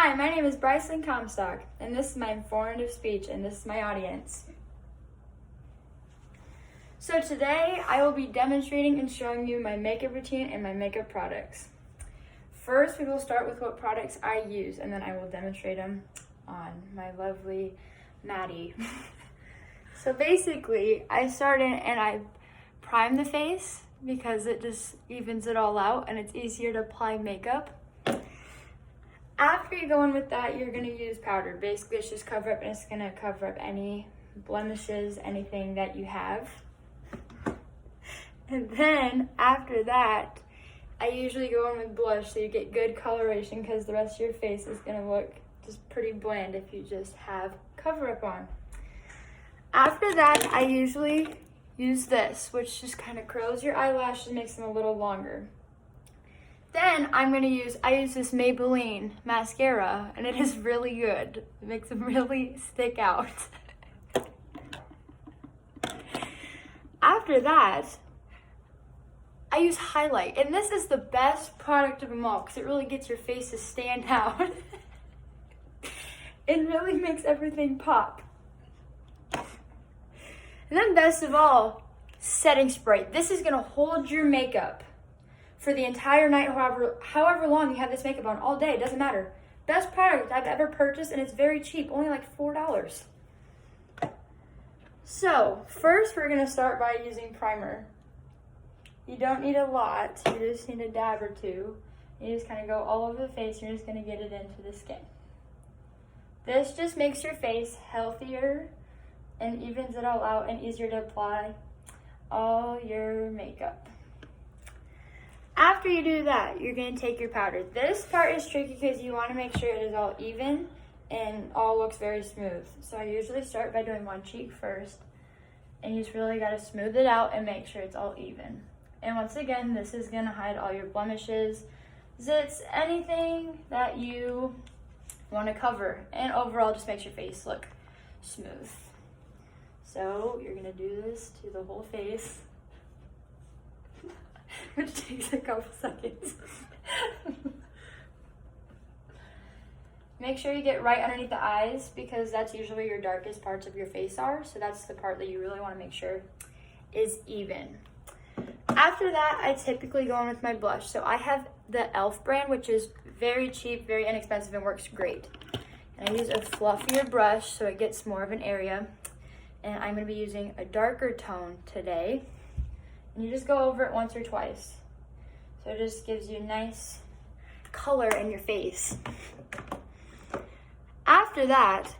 Hi, my name is Bryson Comstock, and this is my informative speech, and this is my audience. So today, I will be demonstrating and showing you my makeup routine and my makeup products. First, we will start with what products I use, and then I will demonstrate them on my lovely Maddie. So basically, I start in and I prime the face because it just evens it all out and it's easier to apply makeup. After you go in with that, you're gonna use powder. Basically, it's just cover up and it's gonna cover up any blemishes, anything that you have. And then after that, I usually go in with blush so you get good coloration because the rest of your face is gonna look just pretty bland if you just have cover up on. After that, I usually use this, which just kind of curls your eyelashes and makes them a little longer. Then I use this Maybelline mascara, and it is really good. It makes them really stick out. After that, I use highlight, and this is the best product of them all because it really gets your face to stand out. It really makes everything pop. And then best of all, setting spray. This is gonna hold your makeup for the entire night, however long you have this makeup on, all day, it doesn't matter. Best product I've ever purchased, and it's very cheap, only like $4. So, first we're gonna start by using primer. You don't need a lot, you just need a dab or two. You just kind of go all over the face, you're just gonna get it into the skin. This just makes your face healthier and evens it all out and easier to apply all your makeup. After you do that, you're gonna take your powder. This part is tricky because you wanna make sure it is all even and all looks very smooth. So I usually start by doing one cheek first, and you just really gotta smooth it out and make sure it's all even. And once again, this is gonna hide all your blemishes, zits, anything that you wanna cover. And overall, just makes your face look smooth. So you're gonna do this to the whole face, which takes a couple seconds. Make sure you get right underneath the eyes because that's usually where your darkest parts of your face are. So that's the part that you really want to make sure is even. After that, I typically go in with my blush. So I have the e.l.f. brand, which is very cheap, very inexpensive, and works great. And I use a fluffier brush so it gets more of an area. And I'm going to be using a darker tone today. And you just go over it once or twice. So it just gives you nice color in your face. After that,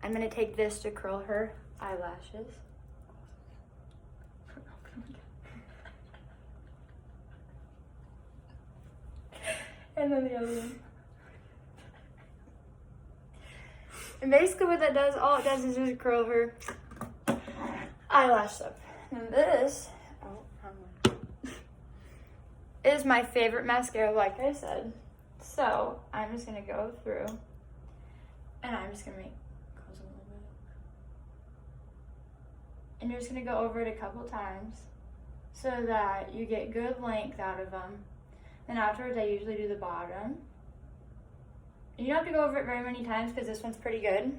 I'm going to take this to curl her eyelashes. And then the other one. And basically what that does, all it does is just curl her eyelash up. And this is my favorite mascara, like I said. So I'm just gonna go through and I'm just gonna make close a little bit. And you're just gonna go over it a couple times so that you get good length out of them. And afterwards, I usually do the bottom. And you don't have to go over it very many times because this one's pretty good.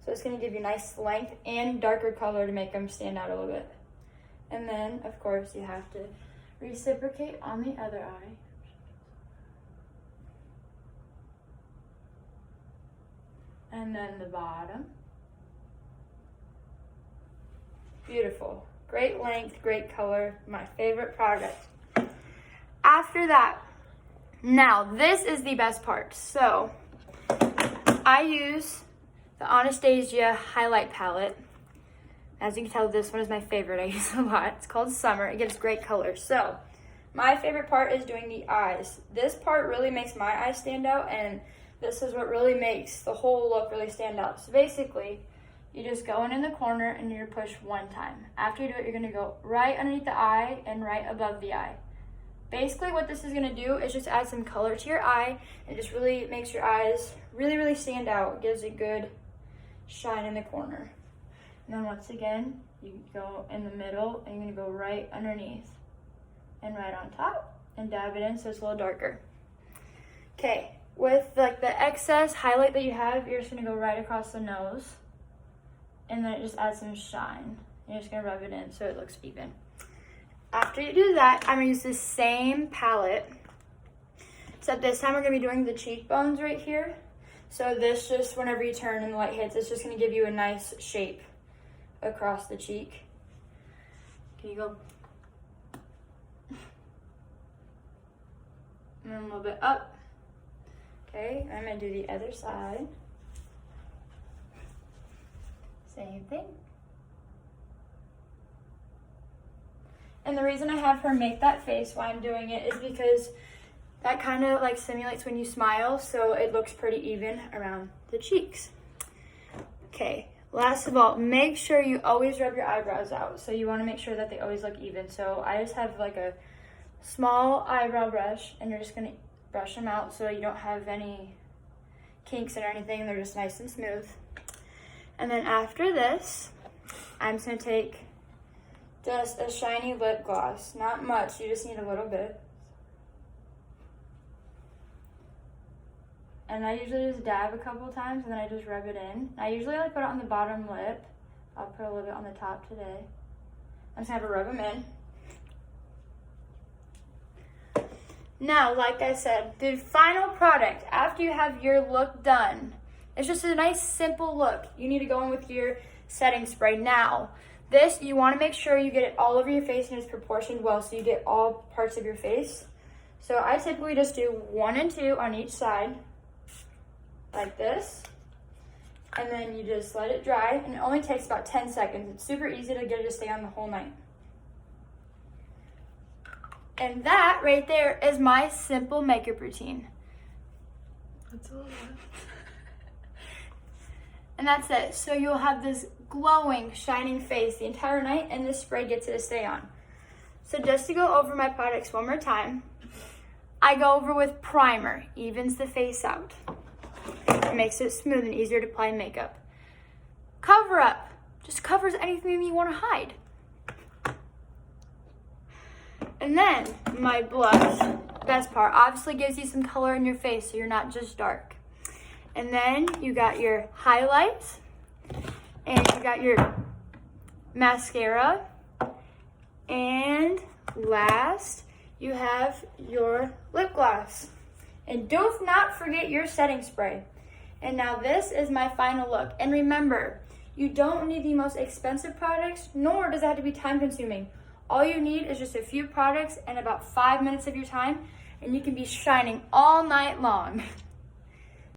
So it's gonna give you nice length and darker color to make them stand out a little bit. And then, of course, you have to reciprocate on the other eye. And then the bottom. Beautiful. Great length, great color. My favorite product. After that, now this is the best part. So I use the Anastasia highlight palette. As you can tell, this one is my favorite. I use it a lot. It's called Summer. It gives great color. So my favorite part is doing the eyes. This part really makes my eyes stand out, and this is what really makes the whole look really stand out. So basically, you just go in the corner and you push one time. After you do it, you're gonna go right underneath the eye and right above the eye. Basically what this is gonna do is just add some color to your eye and just really makes your eyes really stand out. It gives a good shine in the corner. And then once again, you go in the middle and you're gonna go right underneath and right on top and dab it in so it's a little darker. Okay, with like the excess highlight that you have, you're just gonna go right across the nose. And then it just adds some shine. You're just gonna rub it in so it looks even. After you do that, I'm gonna use the same palette. Except this time we're gonna be doing the cheekbones right here. So this just, whenever you turn and the light hits, it's just gonna give you a nice shape across the cheek. Can you go? And then a little bit up. Okay, I'm gonna do the other side. Same thing. And the reason I have her make that face while I'm doing it is because that kind of like simulates when you smile, so it looks pretty even around the cheeks. Okay, last of all, make sure you always rub your eyebrows out. So you want to make sure that they always look even. So I just have like a small eyebrow brush, and you're just gonna brush them out so you don't have any kinks or anything. They're just nice and smooth. And then after this, I'm just gonna take just a shiny lip gloss. Not much, you just need a little bit. And I usually just dab a couple times and then I just rub it in. I usually like put it on the bottom lip. I'll put a little bit on the top today. I'm just gonna have to rub them in. Now, like I said, the final product after you have your look done, it's just a nice simple look. You need to go in with your setting spray. Now, this, you want to make sure you get it all over your face and it's proportioned well so you get all parts of your face. So I typically just do 1 and 2 on each side, like this. And then you just let it dry, and it only takes about 10 seconds. It's super easy to get it to stay on the whole night. And that right there is my simple makeup routine. That's a lot. And that's it. So you'll have this glowing, shining face the entire night, and this spray gets it to stay on. So just to go over my products one more time, I go over with primer, evens the face out. It makes it smooth and easier to apply makeup. Cover up, just covers anything you want to hide. And then my blush, best part, obviously gives you some color in your face so you're not just dark. And then you got your highlights, and you got your mascara, and last, you have your lip gloss. And do not forget your setting spray. And now this is my final look. And remember, you don't need the most expensive products, nor does it have to be time consuming. All you need is just a few products and about 5 minutes of your time, and you can be shining all night long.